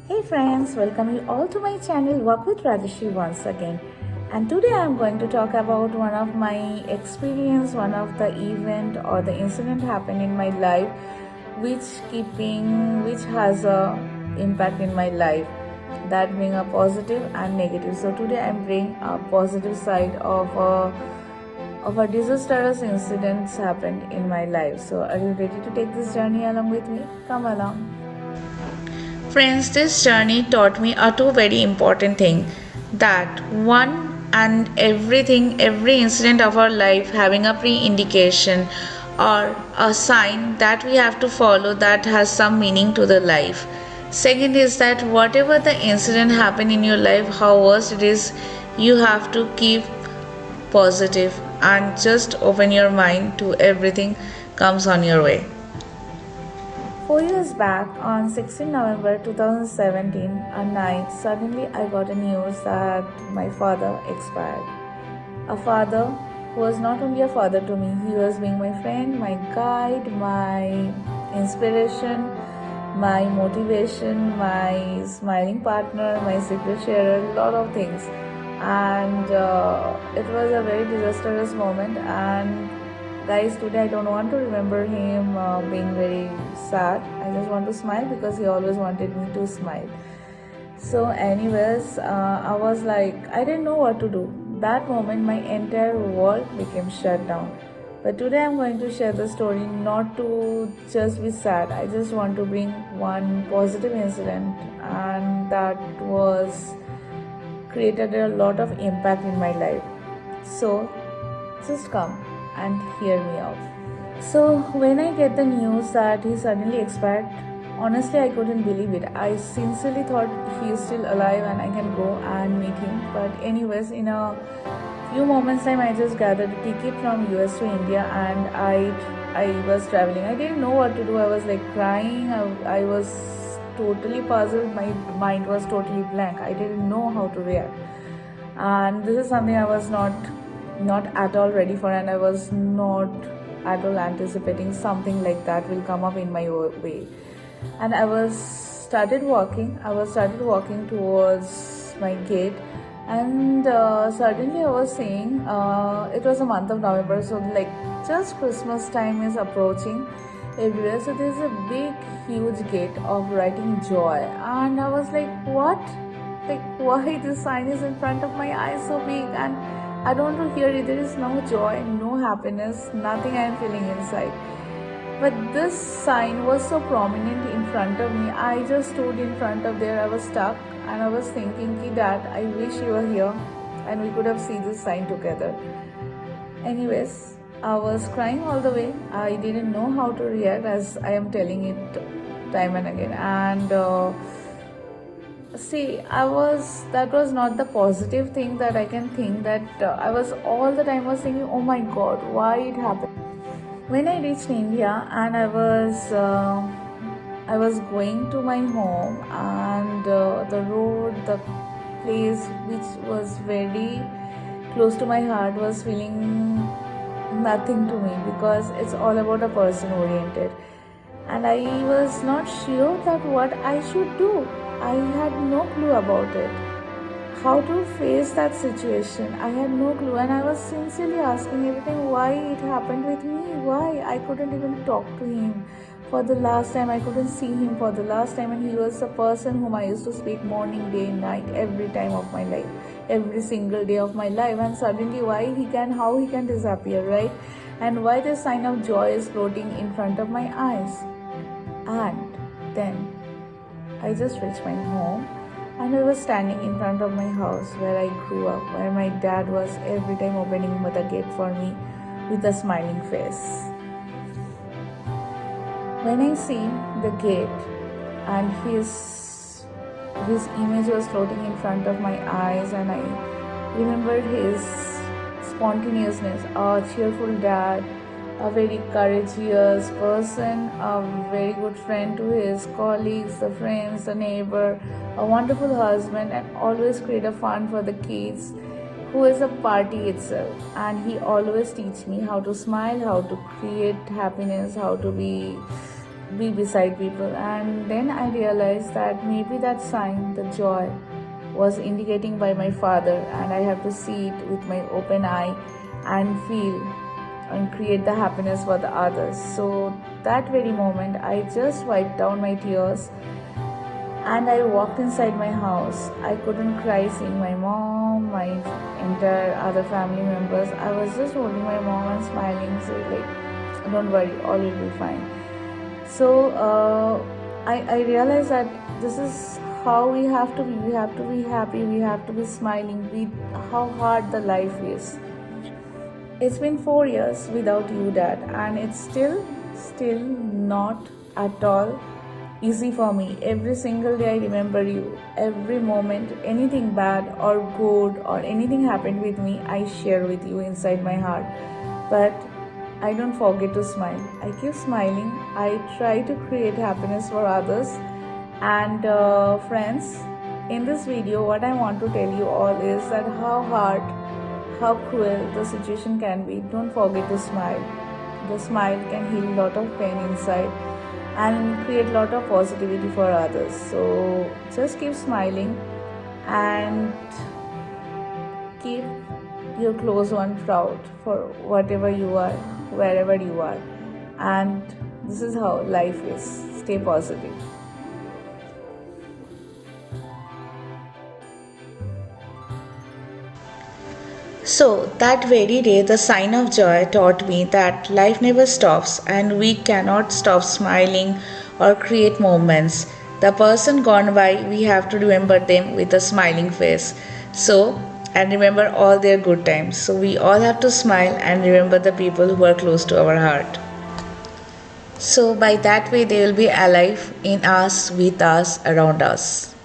Hey friends, welcome you all to my channel Walk with Rajeshri once again. And today I am going to talk about one of my experience, one of the event or the incident happened in my life which has a impact in my life, that being a positive and negative. So today I am bringing a positive side of a disastrous incidents happened in my life. So are you ready to take this journey along with me? Come along. Friends, this journey taught me a two very important thing, that one and everything, every incident of our life having a pre-indication or a sign that we have to follow that has some meaning to the life. Second is that whatever the incident happen in your life, how worst it is, you have to keep positive and just open your mind to everything comes on your way. 4 years back, on 16 November 2017, a night, suddenly I got a news that my father expired. A father who was not only a father to me, he was being my friend, my guide, my inspiration, my motivation, my smiling partner, my secret sharer, a lot of things. And it was a very disastrous moment. And guys, today I don't want to remember him being very sad. I just want to smile because he always wanted me to smile. So anyways, I was like, I didn't know what to do. That moment my entire world became shut down. But today I'm going to share the story not to just be sad. I just want to bring one positive incident, and that was created a lot of impact in my life. So just come and hear me out. So when I get the news that he suddenly expired, honestly I couldn't believe it. I sincerely thought he is still alive and I can go and meet him. But anyways, in a few moments time I just gathered a ticket from US to India, and I was traveling. I didn't know what to do. I was like crying. I was totally puzzled. My mind was totally blank. I didn't know how to react. And this is something I was not at all ready for, and I was not at all anticipating something like that will come up in my way. And I was started walking towards my gate, and suddenly I was seeing it was a month of November, so like just Christmas time is approaching everywhere. So there's a big huge gate of writing joy, and I was like, what? Like, why this sign is in front of my eyes so big, and I don't want to hear it. There is no joy, no happiness, nothing I am feeling inside. But this sign was so prominent in front of me. I just stood in front of there. I was stuck and I was thinking, Ki Dad, I wish you were here and we could have seen this sign together. Anyways, I was crying all the way. I didn't know how to react, as I am telling it time and again. And see, that was not the positive thing that I can think, that I was all the time was thinking, oh my God, why it happened. When I reached India and I was going to my home, and the road, the place which was very close to my heart was feeling nothing to me, because it's all about a person oriented, and I was not sure that what I should do. I had no clue about it, how to face that situation. I had no clue, and I was sincerely asking everything why it happened with me, why I couldn't even talk to him for the last time. I couldn't see him for the last time, and he was a person whom I used to speak morning, day, night, every time of my life, every single day of my life. And suddenly how he can disappear, right? And why the sign of joy is floating in front of my eyes. And then I just reached my home, and I was standing in front of my house where I grew up, where my dad was every time opening the gate for me with a smiling face. When I see the gate and his image was floating in front of my eyes, and I remembered his spontaneousness, a cheerful dad, a very courageous person, a very good friend to his colleagues, the friends, the neighbor, a wonderful husband, and always create a fun for the kids, who is a party itself. And he always teach me how to smile, how to create happiness, how to be be beside people. And then I realized that maybe that sign, the joy, was indicating by my father, and I have to see it with my open eye and feel and create the happiness for the others. So that very moment I just wiped down my tears and I walked inside my house. I couldn't cry seeing my mom, my entire other family members. I was just holding my mom and smiling, saying like, "Don't worry, all will be fine." So I realized that this is how we have to be. We have to be happy. We have to be smiling. How hard the life is. It's been 4 years without you, Dad, and it's still not at all easy for me. Every single day I remember you. Every moment, anything bad or good or anything happened with me, I share with you inside my heart. But I don't forget to smile. I keep smiling. I try to create happiness for others. And friends, in this video, what I want to tell you all is that how hard, how cruel the situation can be. Don't forget to smile. The smile can heal a lot of pain inside and create a lot of positivity for others. So just keep smiling and keep your close one proud for whatever you are, wherever you are. And this is how life is. Stay positive. So, that very day, the sign of joy taught me that life never stops and we cannot stop smiling or create moments. The person gone by, we have to remember them with a smiling face. So, and remember all their good times. So, we all have to smile and remember the people who are close to our heart. So, by that way, they will be alive in us, with us, around us.